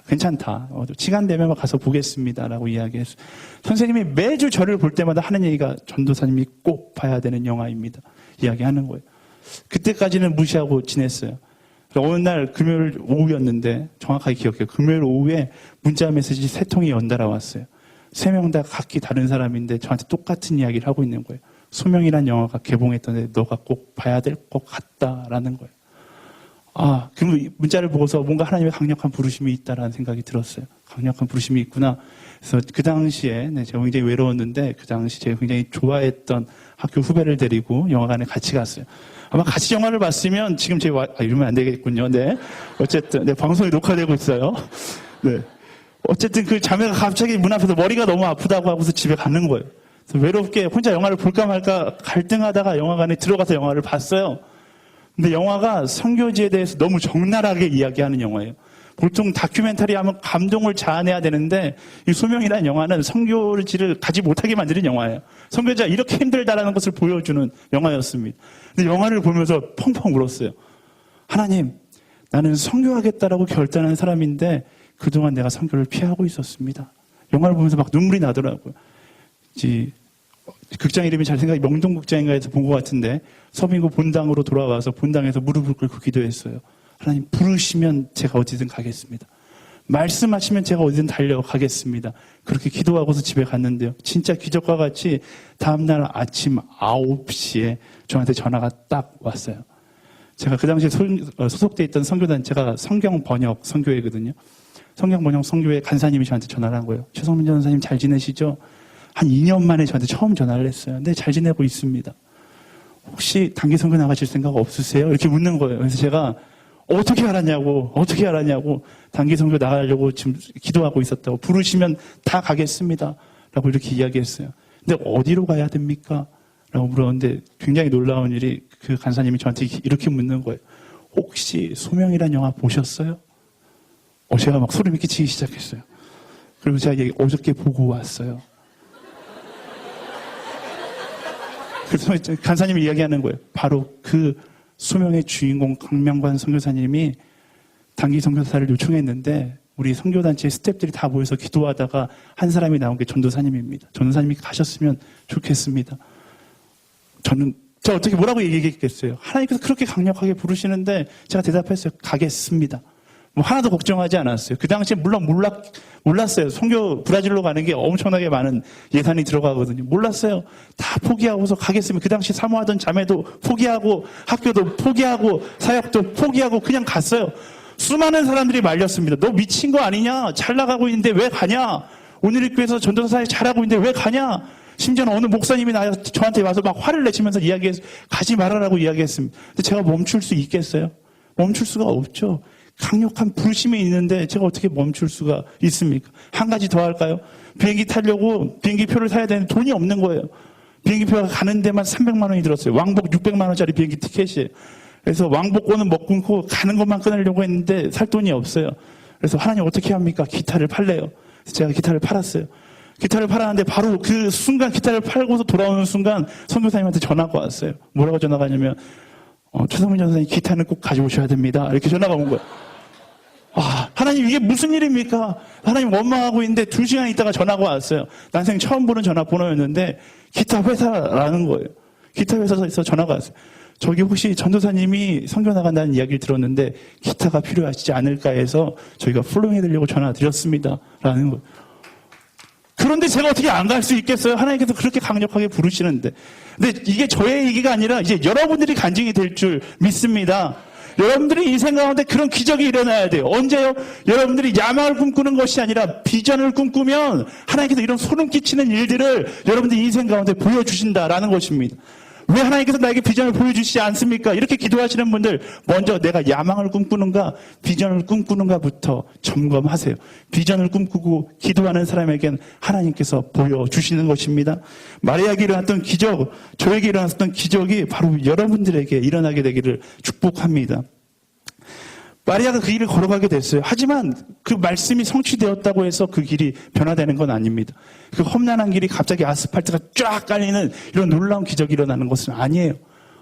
괜찮다. 시간 되면 가서 보겠습니다라고 이야기했어요. 선생님이 매주 저를 볼 때마다 하는 얘기가 전도사님이 꼭 봐야 되는 영화입니다. 이야기하는 거예요. 그때까지는 무시하고 지냈어요. 어느 날 금요일 오후였는데 정확하게 기억해요. 금요일 오후에 문자 메시지 3통이 연달아 왔어요. 3명 다 각기 다른 사람인데 저한테 똑같은 이야기를 하고 있는 거예요. 소명이란 영화가 개봉했던데 너가 꼭 봐야 될 것 같다라는 거예요. 그 문자를 보고서 뭔가 하나님의 강력한 부르심이 있다라는 생각이 들었어요. 강력한 부르심이 있구나. 그래서 그 당시에 제가 굉장히 외로웠는데 그 당시 제가 굉장히 좋아했던 학교 후배를 데리고 영화관에 같이 갔어요. 아마 같이 영화를 봤으면 지금 제가 이러면 안 되겠군요. 네. 어쨌든 방송이 녹화되고 있어요. 네. 어쨌든 그 자매가 갑자기 문 앞에서 머리가 너무 아프다고 하고서 집에 가는 거예요. 그래서 외롭게 혼자 영화를 볼까 말까 갈등하다가 영화관에 들어가서 영화를 봤어요. 근데 영화가 선교지에 대해서 너무 적나라하게 이야기하는 영화예요. 보통 다큐멘터리 하면 감동을 자아내야 되는데 이 소명이라는 영화는 선교지를 가지 못하게 만드는 영화예요. 선교지가 이렇게 힘들다라는 것을 보여주는 영화였습니다. 근데 영화를 보면서 펑펑 울었어요. 하나님, 나는 선교하겠다라고 결단한 사람인데 그동안 내가 선교를 피하고 있었습니다. 영화를 보면서 막 눈물이 나더라고요. 극장 이름이 잘 생각이 명동극장인가에서 본 것 같은데 서빙고 본당으로 돌아와서 본당에서 무릎을 꿇고 기도했어요. 하나님 부르시면 제가 어디든 가겠습니다. 말씀하시면 제가 어디든 달려가겠습니다. 그렇게 기도하고서 집에 갔는데요. 진짜 기적과 같이 다음날 아침 9시에 저한테 전화가 딱 왔어요. 제가 그 당시에 소속돼 있던 선교단체가 성경번역 선교회거든요. 성경번역 선교회 간사님이 저한테 전화를 한 거예요. 최성민 전사님 잘 지내시죠? 한 2년 만에 저한테 처음 전화를 했어요. 네, 잘 지내고 있습니다. 혹시 단기 선교 나가실 생각 없으세요? 이렇게 묻는 거예요. 그래서 제가 어떻게 알았냐고 단기 선교 나가려고 지금 기도하고 있었다고 부르시면 다 가겠습니다. 라고 이렇게 이야기했어요. 근데 어디로 가야 됩니까? 라고 물었는데 굉장히 놀라운 일이 그 간사님이 저한테 이렇게 묻는 거예요. 혹시 소명이란 영화 보셨어요? 제가 막 소름이 끼치기 시작했어요. 그리고 제가 어저께 보고 왔어요. 그래서 간사님이 이야기하는 거예요. 바로 그 소명의 주인공 강명관 선교사님이 단기 선교사를 요청했는데 우리 선교단체 스태프들이 다 모여서 기도하다가 한 사람이 나온 게 전도사님입니다. 전도사님이 가셨으면 좋겠습니다. 제가 어떻게 뭐라고 얘기했겠어요? 하나님께서 그렇게 강력하게 부르시는데 제가 대답했어요. 가겠습니다. 하나도 걱정하지 않았어요. 그 당시에 물론 몰랐어요. 선교 브라질로 가는 게 엄청나게 많은 예산이 들어가거든요. 몰랐어요. 다 포기하고서 가겠습니다. 그 당시 사모하던 자매도 포기하고 학교도 포기하고 사역도 포기하고 그냥 갔어요. 수많은 사람들이 말렸습니다. 너 미친 거 아니냐? 잘 나가고 있는데 왜 가냐? 오늘 교회에서 전도사 사역 잘하고 있는데 왜 가냐? 심지어는 어느 목사님이 저한테 와서 막 화를 내시면서 가지 말아라고 이야기했습니다. 근데 제가 멈출 수 있겠어요? 멈출 수가 없죠. 강력한 부르심이 있는데 제가 어떻게 멈출 수가 있습니까? 한 가지 더 할까요? 비행기 타려고 비행기표를 사야 되는데 돈이 없는 거예요. 비행기표가 가는 데만 300만 원이 들었어요. 왕복 600만 원짜리 비행기 티켓이에요. 그래서 왕복권은 못 끊고 가는 것만 끊으려고 했는데 살 돈이 없어요. 그래서 하나님 어떻게 합니까? 기타를 팔래요. 그래서 제가 기타를 팔았어요. 기타를 팔았는데 바로 그 순간 기타를 팔고서 돌아오는 순간 선교사님한테 전화가 왔어요. 뭐라고 전화가 왔냐면 최성민 전사님 기타는 꼭 가져오셔야 됩니다. 이렇게 전화가 온 거예요. 하나님 이게 무슨 일입니까? 하나님 원망하고 있는데 2시간 있다가 전화가 왔어요. 난생 처음 보는 전화번호였는데 기타 회사라는 거예요. 기타 회사에서 전화가 왔어요. 저기 혹시 전도사님이 선교 나간다는 이야기를 들었는데 기타가 필요하시지 않을까 해서 저희가 플로잉해드리려고 전화 드렸습니다. 라는 거예요. 그런데 제가 어떻게 안 갈 수 있겠어요? 하나님께서 그렇게 강력하게 부르시는데. 근데 이게 저의 얘기가 아니라 이제 여러분들이 간증이 될 줄 믿습니다. 여러분들이 인생 가운데 그런 기적이 일어나야 돼요. 언제요? 여러분들이 야망을 꿈꾸는 것이 아니라 비전을 꿈꾸면 하나님께서 이런 소름 끼치는 일들을 여러분들 인생 가운데 보여주신다라는 것입니다. 왜 하나님께서 나에게 비전을 보여주시지 않습니까? 이렇게 기도하시는 분들 먼저 내가 야망을 꿈꾸는가 비전을 꿈꾸는가부터 점검하세요. 비전을 꿈꾸고 기도하는 사람에겐 하나님께서 보여주시는 것입니다. 마리아에게 일어났던 기적, 저에게 일어났던 기적이 바로 여러분들에게 일어나게 되기를 축복합니다. 마리아가 그 길을 걸어가게 됐어요. 하지만 그 말씀이 성취되었다고 해서 그 길이 변화되는 건 아닙니다. 그 험난한 길이 갑자기 아스팔트가 쫙 깔리는 이런 놀라운 기적이 일어나는 것은 아니에요.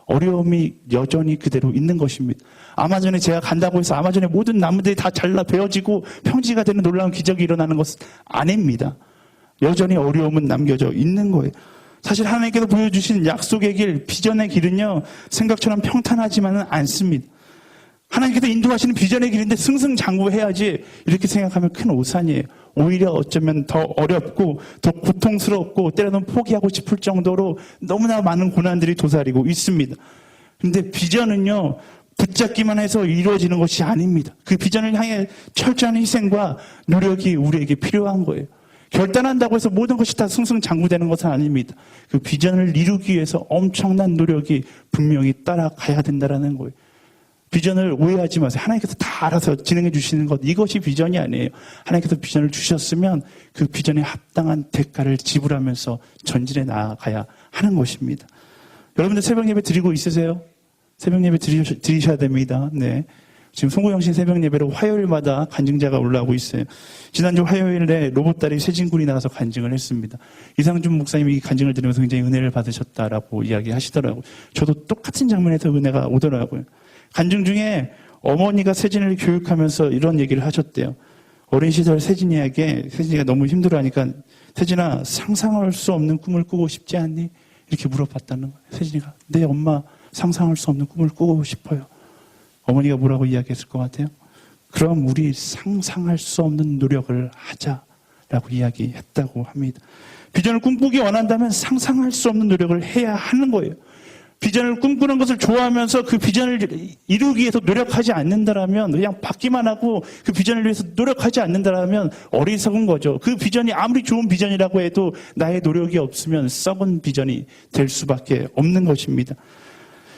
어려움이 여전히 그대로 있는 것입니다. 아마존에 제가 간다고 해서 아마존의 모든 나무들이 다 잘라 베어지고 평지가 되는 놀라운 기적이 일어나는 것은 아닙니다. 여전히 어려움은 남겨져 있는 거예요. 사실 하나님께서 보여주신 약속의 길, 비전의 길은요, 생각처럼 평탄하지만은 않습니다. 하나님께서 인도하시는 비전의 길인데 승승장구해야지 이렇게 생각하면 큰 오산이에요. 오히려 어쩌면 더 어렵고 더 고통스럽고 때로는 포기하고 싶을 정도로 너무나 많은 고난들이 도사리고 있습니다. 그런데 비전은요, 붙잡기만 해서 이루어지는 것이 아닙니다. 그 비전을 향해 철저한 희생과 노력이 우리에게 필요한 거예요. 결단한다고 해서 모든 것이 다 승승장구되는 것은 아닙니다. 그 비전을 이루기 위해서 엄청난 노력이 분명히 따라가야 된다는 거예요. 비전을 오해하지 마세요. 하나님께서 다 알아서 진행해 주시는 것, 이것이 비전이 아니에요. 하나님께서 비전을 주셨으면 그 비전에 합당한 대가를 지불하면서 전진해 나아가야 하는 것입니다. 여러분들 새벽 예배 드리고 있으세요? 새벽 예배 드리셔야 됩니다. 네. 지금 송구영신 새벽 예배로 화요일마다 간증자가 올라오고 있어요. 지난주 화요일에 로봇다리 쇠진군이 나가서 간증을 했습니다. 이상준 목사님이 이 간증을 들으면서 굉장히 은혜를 받으셨다라고 이야기하시더라고요. 저도 똑같은 장면에서 은혜가 오더라고요. 간증 중에 어머니가 세진을 교육하면서 이런 얘기를 하셨대요. 어린 시절 세진이가 너무 힘들어하니까 세진아, 상상할 수 없는 꿈을 꾸고 싶지 않니? 이렇게 물어봤다는 거예요. 세진이가 네 엄마, 상상할 수 없는 꿈을 꾸고 싶어요. 어머니가 뭐라고 이야기했을 것 같아요? 그럼 우리 상상할 수 없는 노력을 하자라고 이야기했다고 합니다. 비전을 꿈꾸기 원한다면 상상할 수 없는 노력을 해야 하는 거예요. 비전을 꿈꾸는 것을 좋아하면서 그 비전을 이루기 위해서 노력하지 않는다라면, 그냥 받기만 하고 그 비전을 위해서 노력하지 않는다라면 어리석은 거죠. 그 비전이 아무리 좋은 비전이라고 해도 나의 노력이 없으면 썩은 비전이 될 수밖에 없는 것입니다.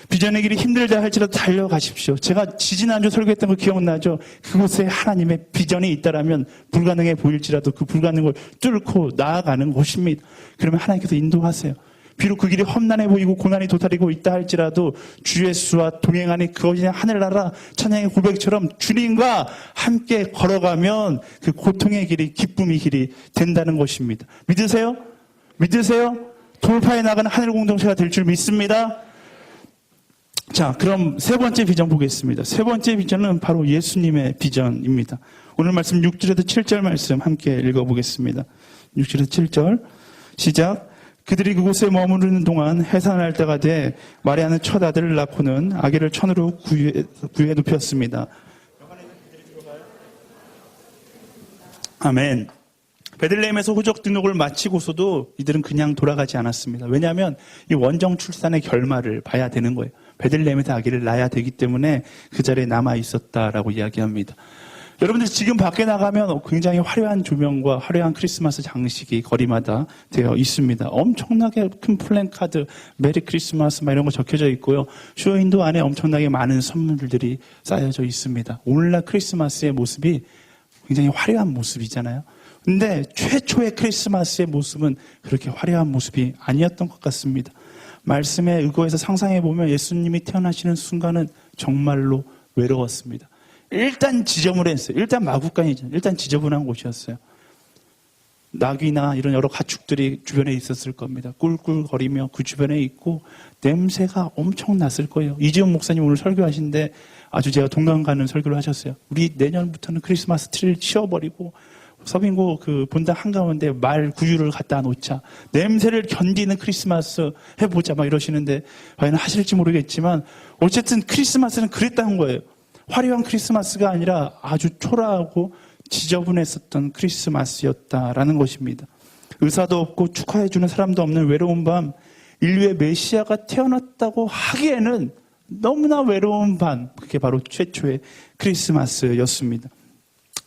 비전의 길이 힘들다 할지라도 달려가십시오. 제가 지지난주 설교했던 거 기억나죠? 그곳에 하나님의 비전이 있다라면 불가능해 보일지라도 그 불가능을 뚫고 나아가는 것입니다. 그러면 하나님께서 인도하세요. 비록 그 길이 험난해 보이고 고난이 도사리고 있다 할지라도 주 예수와 동행하니 그것이 하늘나라 찬양의 고백처럼 주님과 함께 걸어가면 그 고통의 길이 기쁨의 길이 된다는 것입니다. 믿으세요? 믿으세요? 돌파해 나가는 하늘 공동체가 될 줄 믿습니다. 자, 그럼 세 번째 비전 보겠습니다. 세 번째 비전은 바로 예수님의 비전입니다. 오늘 말씀 6절에서 7절 말씀 함께 읽어보겠습니다. 6절에서 7절 시작. 그들이 그곳에 머무르는 동안 해산할 때가 돼 마리아는 첫 아들을 낳고는 아기를 천으로 구유에 눕혔습니다. 아멘. 베들레헴에서 호적 등록을 마치고서도 이들은 그냥 돌아가지 않았습니다. 왜냐하면 이 원정 출산의 결말을 봐야 되는 거예요. 베들레헴에서 아기를 낳아야 되기 때문에 그 자리에 남아 있었다라고 이야기합니다. 여러분들 지금 밖에 나가면 굉장히 화려한 조명과 화려한 크리스마스 장식이 거리마다 되어 있습니다. 엄청나게 큰 플랜카드, 메리 크리스마스 막 이런 거 적혀져 있고요. 쇼윈도 안에 엄청나게 많은 선물들이 쌓여져 있습니다. 오늘날 크리스마스의 모습이 굉장히 화려한 모습이잖아요. 근데 최초의 크리스마스의 모습은 그렇게 화려한 모습이 아니었던 것 같습니다. 말씀에 의거해서 상상해보면 예수님이 태어나시는 순간은 정말로 외로웠습니다. 일단 지저분했어요. 일단 마구간이죠. 일단 지저분한 곳이었어요. 나귀나 이런 여러 가축들이 주변에 있었을 겁니다. 꿀꿀거리며 그 주변에 있고 냄새가 엄청 났을 거예요. 이지훈 목사님 오늘 설교하시는데 아주 제가 동감 가는 설교를 하셨어요. 우리 내년부터는 크리스마스 트리를 치워버리고 서빙고 그 본당 한가운데 말 구유를 갖다 놓자. 냄새를 견디는 크리스마스 해보자 막 이러시는데 과연 하실지 모르겠지만 어쨌든 크리스마스는 그랬다는 거예요. 화려한 크리스마스가 아니라 아주 초라하고 지저분했었던 크리스마스였다라는 것입니다. 의사도 없고 축하해주는 사람도 없는 외로운 밤, 인류의 메시아가 태어났다고 하기에는 너무나 외로운 밤, 그게 바로 최초의 크리스마스였습니다.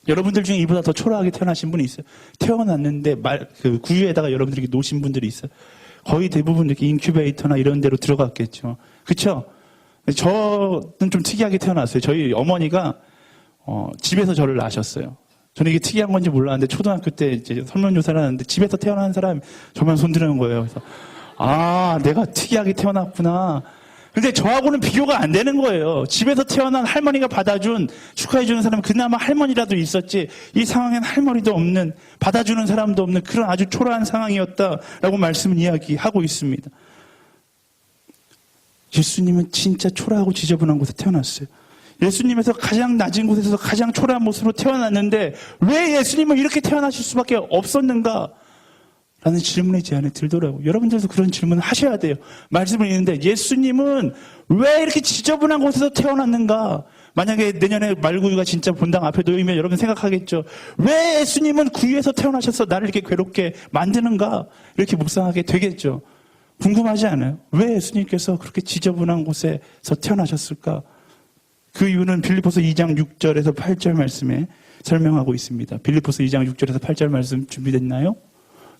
여러분들 중에 이보다 더 초라하게 태어나신 분이 있어요. 태어났는데 그 구유에다가 여러분들이 놓으신 분들이 있어요. 거의 대부분 이렇게 인큐베이터나 이런 데로 들어갔겠죠. 그렇죠? 저는 좀 특이하게 태어났어요. 저희 어머니가 집에서 저를 낳으셨어요. 저는 이게 특이한 건지 몰랐는데 초등학교 때 이제 설문조사를 하는데 집에서 태어난 사람 저만 손드는 거예요. 그래서 내가 특이하게 태어났구나. 근데 저하고는 비교가 안 되는 거예요. 집에서 태어난 할머니가 받아준, 축하해주는 사람은 그나마 할머니라도 있었지, 이 상황엔 할머니도 없는, 받아주는 사람도 없는 그런 아주 초라한 상황이었다라고 말씀을 이야기하고 있습니다. 예수님은 진짜 초라하고 지저분한 곳에 태어났어요. 예수님에서 가장 낮은 곳에서 가장 초라한 모습으로 태어났는데 왜 예수님은 이렇게 태어나실 수밖에 없었는가? 라는 질문이 제 안에 들더라고요. 여러분들도 그런 질문을 하셔야 돼요. 말씀을 읽는데 예수님은 왜 이렇게 지저분한 곳에서 태어났는가? 만약에 내년에 말구유가 진짜 본당 앞에 놓이면 여러분 생각하겠죠. 왜 예수님은 구유에서 태어나셔서 나를 이렇게 괴롭게 만드는가? 이렇게 묵상하게 되겠죠. 궁금하지 않아요? 왜 예수님께서 그렇게 지저분한 곳에서 태어나셨을까? 그 이유는 빌립보서 2장 6절에서 8절 말씀에 설명하고 있습니다. 빌립보서 2장 6절에서 8절 말씀 준비됐나요?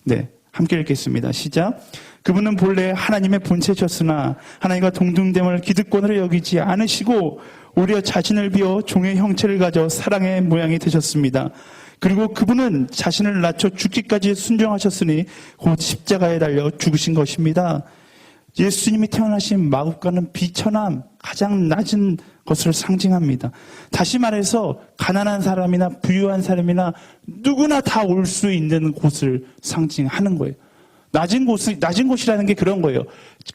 네, 함께 읽겠습니다. 시작. 그분은 본래 하나님의 본체셨으나 하나님과 동등됨을 기득권으로 여기지 않으시고 오히려 자신을 비워 종의 형체를 가져 사랑의 모양이 되셨습니다. 그리고 그분은 자신을 낮춰 죽기까지 순종하셨으니 곧 십자가에 달려 죽으신 것입니다. 예수님이 태어나신 마국간은 비천함, 가장 낮은 것을 상징합니다. 다시 말해서 가난한 사람이나 부유한 사람이나 누구나 다 올 수 있는 곳을 상징하는 거예요. 낮은 곳이라는 게 그런 거예요.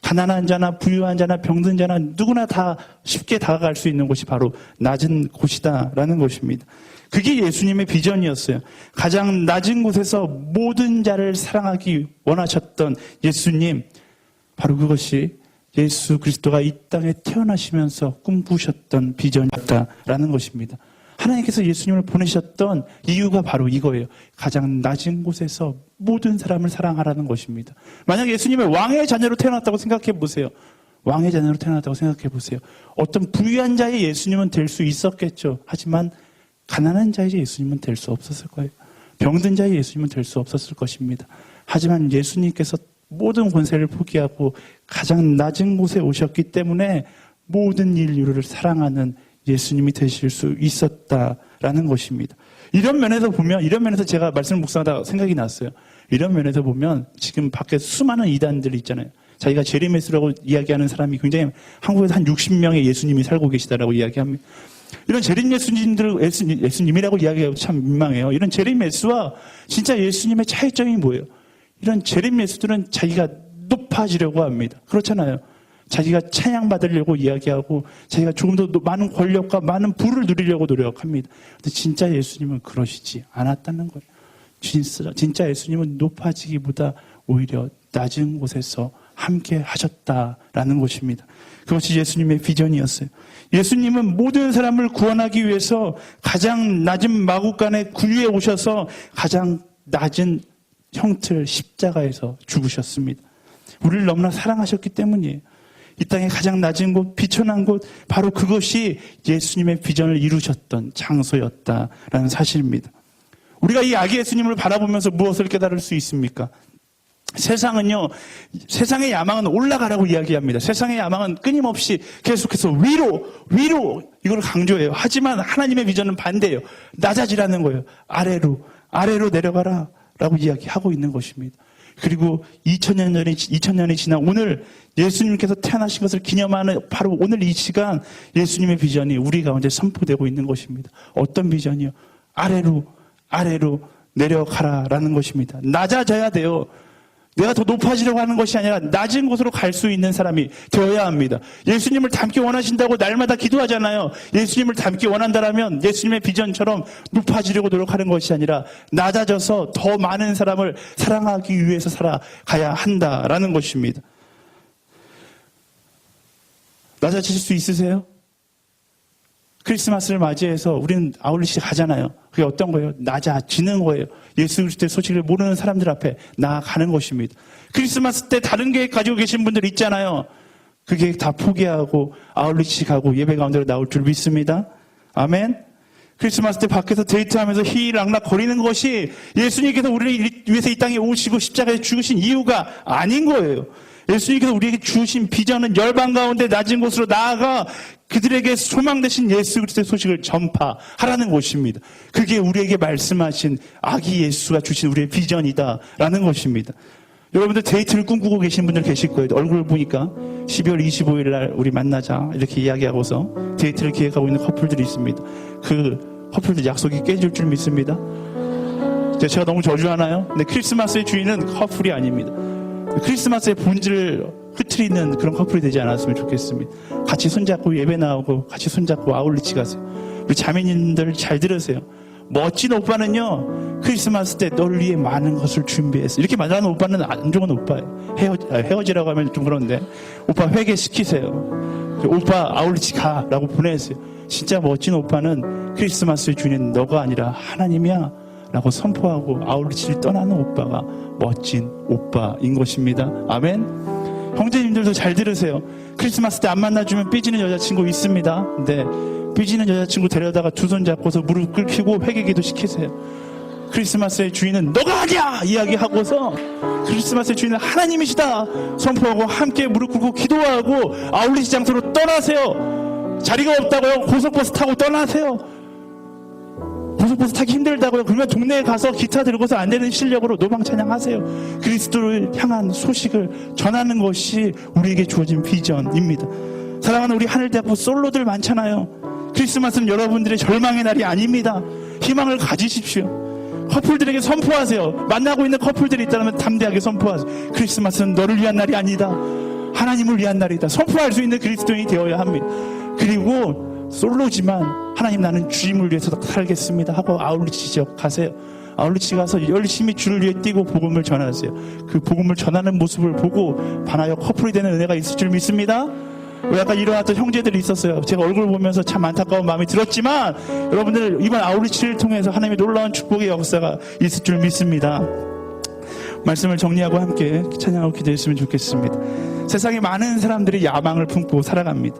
가난한 자나 부유한 자나 병든 자나 누구나 다 쉽게 다가갈 수 있는 곳이 바로 낮은 곳이다라는 것입니다. 그게 예수님의 비전이었어요. 가장 낮은 곳에서 모든 자를 사랑하기 원하셨던 예수님, 바로 그것이 예수 그리스도가 이 땅에 태어나시면서 꿈꾸셨던 비전이었다라는 것입니다. 하나님께서 예수님을 보내셨던 이유가 바로 이거예요. 가장 낮은 곳에서 모든 사람을 사랑하라는 것입니다. 만약 예수님이 왕의 자녀로 태어났다고 생각해 보세요. 왕의 자녀로 태어났다고 생각해 보세요. 어떤 부유한 자의 예수님은 될 수 있었겠죠. 하지만 가난한 자의 예수님은 될 수 없었을 거예요. 병든 자의 예수님은 될 수 없었을 것입니다. 하지만 예수님께서 모든 권세를 포기하고 가장 낮은 곳에 오셨기 때문에 모든 인류를 사랑하는 예수님이 되실 수 있었다라는 것입니다. 이런 면에서 제가 말씀을 묵상하다가 생각이 났어요. 이런 면에서 보면 지금 밖에 수많은 이단들이 있잖아요. 자기가 제리메스라고 이야기하는 사람이 굉장히 한국에서 한 60명의 예수님이 살고 계시다라고 이야기합니다. 이런 재림 예수님이라고 이야기하고 참 민망해요. 이런 재림 예수와 진짜 예수님의 차이점이 뭐예요? 이런 재림 예수들은 자기가 높아지려고 합니다. 그렇잖아요. 자기가 찬양받으려고 이야기하고 자기가 조금 더 많은 권력과 많은 부를 누리려고 노력합니다. 근데 진짜 예수님은 그러시지 않았다는 거예요. 진짜 예수님은 높아지기보다 오히려 낮은 곳에서 함께 하셨다라는 것입니다. 그것이 예수님의 비전이었어요. 예수님은 모든 사람을 구원하기 위해서 가장 낮은 마국간의 구유에 오셔서 가장 낮은 형틀 십자가에서 죽으셨습니다. 우리를 너무나 사랑하셨기 때문이에요. 이 땅의 가장 낮은 곳, 비천한 곳, 바로 그것이 예수님의 비전을 이루셨던 장소였다라는 사실입니다. 우리가 이 아기 예수님을 바라보면서 무엇을 깨달을 수 있습니까? 세상은요, 세상의 야망은 올라가라고 이야기합니다. 세상의 야망은 끊임없이 계속해서 위로 이걸 강조해요. 하지만 하나님의 비전은 반대예요. 낮아지라는 거예요. 아래로 내려가라 라고 이야기하고 있는 것입니다. 그리고 2000년이 지난 오늘 예수님께서 태어나신 것을 기념하는 바로 오늘 이 시간 예수님의 비전이 우리 가운데 선포되고 있는 것입니다. 어떤 비전이요? 아래로 내려가라라는 것입니다. 낮아져야 돼요. 내가 더 높아지려고 하는 것이 아니라 낮은 곳으로 갈 수 있는 사람이 되어야 합니다. 예수님을 닮기 원하신다고 날마다 기도하잖아요. 예수님을 닮기 원한다라면 예수님의 비전처럼 높아지려고 노력하는 것이 아니라 낮아져서 더 많은 사람을 사랑하기 위해서 살아가야 한다라는 것입니다. 낮아질 수 있으세요? 크리스마스를 맞이해서 우리는 아울렛이 가잖아요. 그게 어떤 거예요? 낮아지는 거예요. 예수 그리스도의 소식을 모르는 사람들 앞에 나아가는 것입니다. 크리스마스 때 다른 계획 가지고 계신 분들 있잖아요. 그 계획 다 포기하고 아울렛이 가고 예배 가운데로 나올 줄 믿습니다. 아멘. 크리스마스 때 밖에서 데이트하면서 희락락 거리는 것이 예수님께서 우리를 위해서 이 땅에 오시고 십자가에 죽으신 이유가 아닌 거예요. 예수님께서 우리에게 주신 비전은 열방 가운데 낮은 곳으로 나아가 그들에게 소망 되신 예수 그리스도의 소식을 전파하라는 것입니다. 그게 우리에게 말씀하신 아기 예수가 주신 우리의 비전이다라는 것입니다. 여러분들 데이트를 꿈꾸고 계신 분들 계실 거예요. 얼굴 보니까 12월 25일 날 우리 만나자 이렇게 이야기하고서 데이트를 기획하고 있는 커플들이 있습니다. 그 커플들 약속이 깨질 줄 믿습니다. 제가 너무 저주하나요? 근데 크리스마스의 주인은 커플이 아닙니다. 크리스마스의 본질을 흐트리는 그런 커플이 되지 않았으면 좋겠습니다. 같이 손잡고 예배 나오고 같이 손잡고 아울렛 가세요. 우리 자매님들 잘 들으세요. 멋진 오빠는요, 크리스마스 때 널 위해 많은 것을 준비했어. 이렇게 말하는 오빠는 안 좋은 오빠예요. 헤어지라고 하면 좀 그런데 오빠 회개시키세요. 오빠 아울렛 가라고 보내세요. 진짜 멋진 오빠는 크리스마스의 주인은 너가 아니라 하나님이야 라고 선포하고 아울렛을 떠나는 오빠가 멋진 오빠인 것입니다. 아멘. 형제님들도 잘 들으세요. 크리스마스 때 안 만나주면 삐지는 여자친구 있습니다. 근데 삐지는 여자친구 데려다가 두 손 잡고서 무릎 꿇히고 회개기도 시키세요. 크리스마스의 주인은 너가 아니야! 이야기하고서 크리스마스의 주인은 하나님이시다 선포하고 함께 무릎 꿇고 기도하고 아울렛 장소로 떠나세요. 자리가 없다고요? 고속버스 타고 떠나세요. 고속버스 타기 힘들다고요? 그러면 동네에 가서 기타 들고서 안 되는 실력으로 노방 찬양하세요. 그리스도를 향한 소식을 전하는 것이 우리에게 주어진 비전입니다. 사랑하는 우리 하늘대학교 솔로들 많잖아요. 크리스마스는 여러분들의 절망의 날이 아닙니다. 희망을 가지십시오. 커플들에게 선포하세요. 만나고 있는 커플들이 있다면 담대하게 선포하세요. 크리스마스는 너를 위한 날이 아니다. 하나님을 위한 날이다. 선포할 수 있는 그리스도인이 되어야 합니다. 그리고 솔로지만 하나님 나는 주님을 위해서 살겠습니다 하고 아울렛 지역 가세요. 아울렛 가서 열심히 주를 위해 뛰고 복음을 전하세요. 그 복음을 전하는 모습을 보고 반하여 커플이 되는 은혜가 있을 줄 믿습니다. 약간 일어났던 형제들이 있었어요. 제가 얼굴 보면서 참 안타까운 마음이 들었지만 여러분들 이번 아울렛을 통해서 하나님의 놀라운 축복의 역사가 있을 줄 믿습니다. 말씀을 정리하고 함께 찬양하고 기도했으면 좋겠습니다. 세상에 많은 사람들이 야망을 품고 살아갑니다.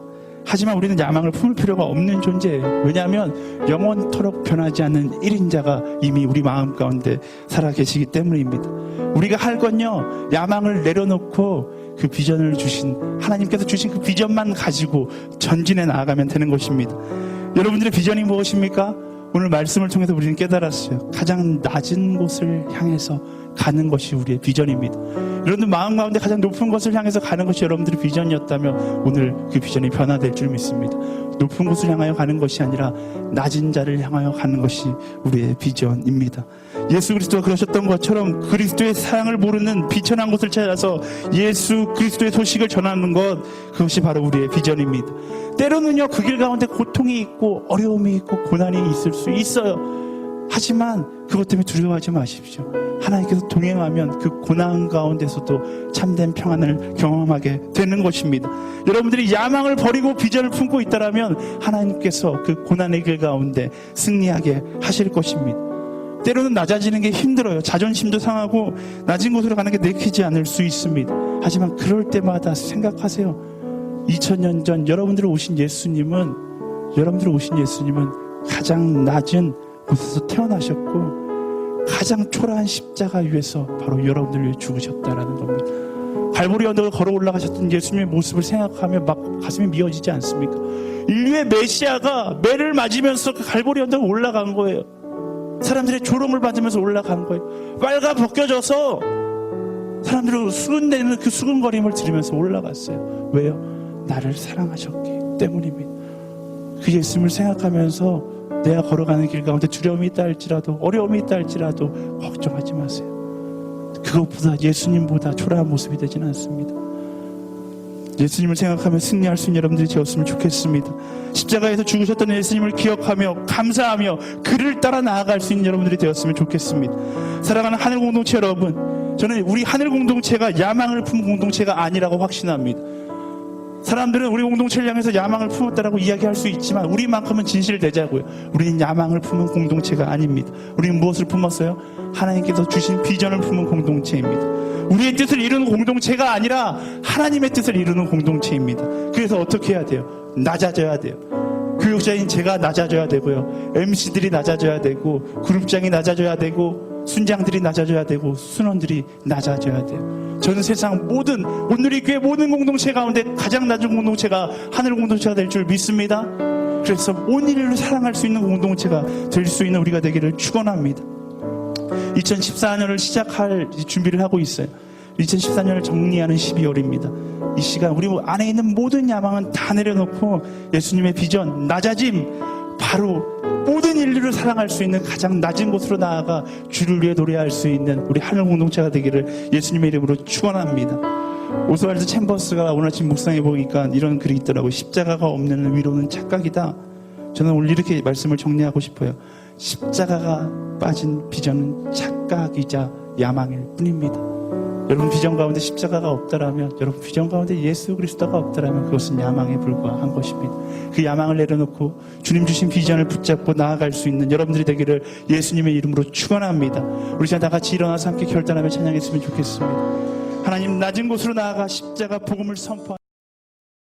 하지만 우리는 야망을 품을 필요가 없는 존재예요. 왜냐하면 영원토록 변하지 않는 1인자가 이미 우리 마음 가운데 살아계시기 때문입니다. 우리가 할 건요, 야망을 내려놓고 그 비전을 주신 하나님께서 주신 그 비전만 가지고 전진해 나아가면 되는 것입니다. 여러분들의 비전이 무엇입니까? 오늘 말씀을 통해서 우리는 깨달았어요. 가장 낮은 곳을 향해서 가는 것이 우리의 비전입니다. 여러분들 마음 가운데 가장 높은 것을 향해서 가는 것이 여러분들의 비전이었다면 오늘 그 비전이 변화될 줄 믿습니다. 높은 곳을 향하여 가는 것이 아니라 낮은 자를 향하여 가는 것이 우리의 비전입니다. 예수 그리스도가 그러셨던 것처럼 그리스도의 사랑을 모르는 비천한 곳을 찾아서 예수 그리스도의 소식을 전하는 것, 그것이 바로 우리의 비전입니다. 때로는요, 그 길 가운데 고통이 있고 어려움이 있고 고난이 있을 수 있어요. 하지만 그것 때문에 두려워하지 마십시오. 하나님께서 동행하면 그 고난 가운데서도 참된 평안을 경험하게 되는 것입니다. 여러분들이 야망을 버리고 비전을 품고 있다면 하나님께서 그 고난의 길 가운데 승리하게 하실 것입니다. 때로는 낮아지는 게 힘들어요. 자존심도 상하고 낮은 곳으로 가는 게 내키지 않을 수 있습니다. 하지만 그럴 때마다 생각하세요. 2000년 전 여러분들이 오신 예수님은 가장 낮은 곳에서 태어나셨고 가장 초라한 십자가 위에서 바로 여러분들 위해 죽으셨다라는 겁니다. 갈보리 언덕을 걸어 올라가셨던 예수님의 모습을 생각하면 막 가슴이 미어지지 않습니까? 인류의 메시아가 매를 맞으면서 그 갈보리 언덕을 올라간 거예요. 사람들의 조롱을 받으면서 올라간 거예요. 빨가 벗겨져서 사람들을 수근대는 그 수근거림을 들으면서 올라갔어요. 왜요? 나를 사랑하셨기 때문입니다. 그 예수님을 생각하면서 내가 걸어가는 길 가운데 두려움이 있다 할지라도 어려움이 있다 할지라도 걱정하지 마세요. 그것보다 예수님보다 초라한 모습이 되지는 않습니다. 예수님을 생각하며 승리할 수 있는 여러분들이 되었으면 좋겠습니다. 십자가에서 죽으셨던 예수님을 기억하며 감사하며 그를 따라 나아갈 수 있는 여러분들이 되었으면 좋겠습니다. 사랑하는 하늘 공동체 여러분, 저는 우리 하늘 공동체가 야망을 품은 공동체가 아니라고 확신합니다. 사람들은 우리 공동체를 향해서 야망을 품었다라고 이야기할 수 있지만 우리만큼은 진실되자고요. 우리는 야망을 품은 공동체가 아닙니다. 우리는 무엇을 품었어요? 하나님께서 주신 비전을 품은 공동체입니다. 우리의 뜻을 이루는 공동체가 아니라 하나님의 뜻을 이루는 공동체입니다. 그래서 어떻게 해야 돼요? 낮아져야 돼요. 교육자인 제가 낮아져야 되고요. MC들이 낮아져야 되고 그룹장이 낮아져야 되고 순장들이 낮아져야 되고 순원들이 낮아져야 돼요. 저는 세상 모든 오늘의 교회 모든 공동체 가운데 가장 낮은 공동체가 하늘 공동체가 될 줄 믿습니다. 그래서 온 인류를 사랑할 수 있는 공동체가 될 수 있는 우리가 되기를 축원합니다. 2014년을 시작할 준비를 하고 있어요. 2014년을 정리하는 12월입니다. 이 시간 우리 안에 있는 모든 야망은 다 내려놓고 예수님의 비전, 낮아짐, 바로 모든 인류를 사랑할 수 있는 가장 낮은 곳으로 나아가 주를 위해 노래할 수 있는 우리 하늘 공동체가 되기를 예수님의 이름으로 축원합니다. 오스왈드 챔버스가 오늘 아침 묵상해 보니까 이런 글이 있더라고요. 십자가가 없는 위로는 착각이다. 저는 오늘 이렇게 말씀을 정리하고 싶어요. 십자가가 빠진 비전은 착각이자 야망일 뿐입니다. 여러분 비전 가운데 십자가가 없다라면, 여러분 비전 가운데 예수 그리스도가 없다라면 그것은 야망에 불과한 것입니다. 그 야망을 내려놓고 주님 주신 비전을 붙잡고 나아갈 수 있는 여러분들이 되기를 예수님의 이름으로 축원합니다. 우리 다 같이 일어나서 함께 결단하며 찬양했으면 좋겠습니다. 하나님, 낮은 곳으로 나아가 십자가 복음을 선포하는